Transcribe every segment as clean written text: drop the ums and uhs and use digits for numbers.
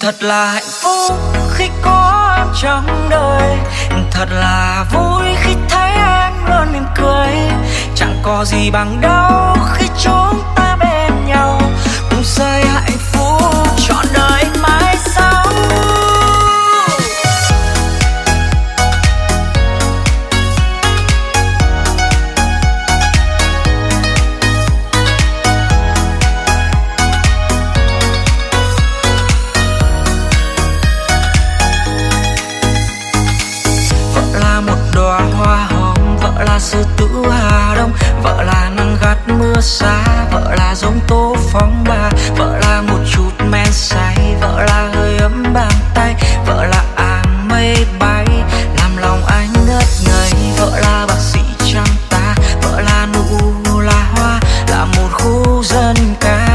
Thật là hạnh phúc khi có em trong đời, thật là vui khi thấy em luôn mỉm cười. Chẳng có gì bằng đâu khi chúng ta bên nhau, cùng xây hạnh phúc trọn đời mãi sau. Đóa hoa hồng, vợ là sư tử Hà Đông, vợ là nắng gắt mưa xa, vợ là giông tố phong ba, vợ là một chút men say, vợ là hơi ấm bàn tay, vợ là áng mây bay làm lòng anh ngất ngây, vợ là bác sĩ chăm ta, vợ là nụ là hoa, là một khu dân ca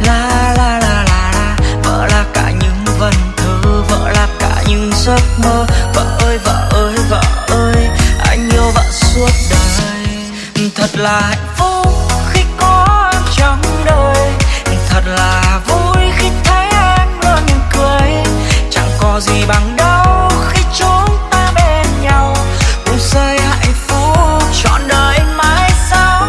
la la la la la, vợ là cả những vần thơ, vợ là cả những giấc mơ. Vợ ơi vợ ơi vợ ơi, anh yêu vợ suốt đời. Thật là hạnh phúc khi có em trong đời, thật là vui khi thấy em luôn mỉm cười. Chẳng có gì bằng đâu khi chúng ta bên nhau, cùng xây hạnh phúc trọn đời mãi sau.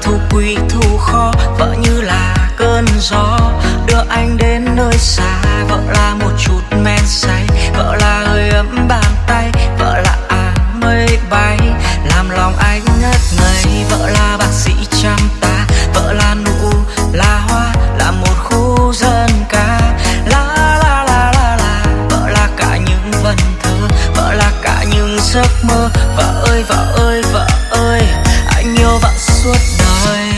Thu quý thu khó, vợ như là cơn gió đưa anh đến nơi xa, vợ là một chút men say, vợ là hơi ấm bàn tay, vợ là áng mây bay làm lòng anh ngất ngây, vợ là bác sĩ chăm ta, vợ là nụ là hoa, là một khu dân ca la la la la la, vợ là cả những vần thơ, vợ là cả những giấc mơ. Vợ ơi vợ ơi vợ ơi, anh yêu vợ suốt đời.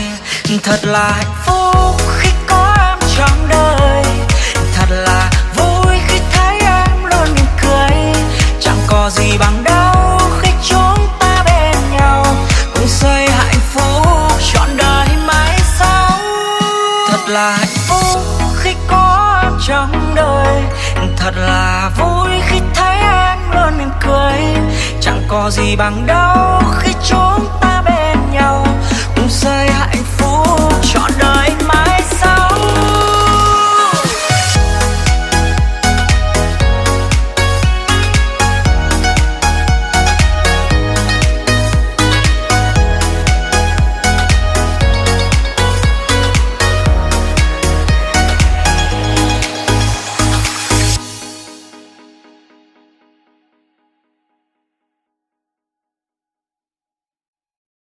Thật là hạnh phúc khi có em trong đời, thật là vui khi thấy em luôn mỉm cười. Chẳng có gì bằng đâu khi chúng ta bên nhau, cùng xây hạnh phúc trọn đời mãi sau. Thật là hạnh phúc khi có em trong đời, thật là vui khi thấy em luôn mỉm cười. Chẳng có gì bằng đâu khi chúng ta bên nhau,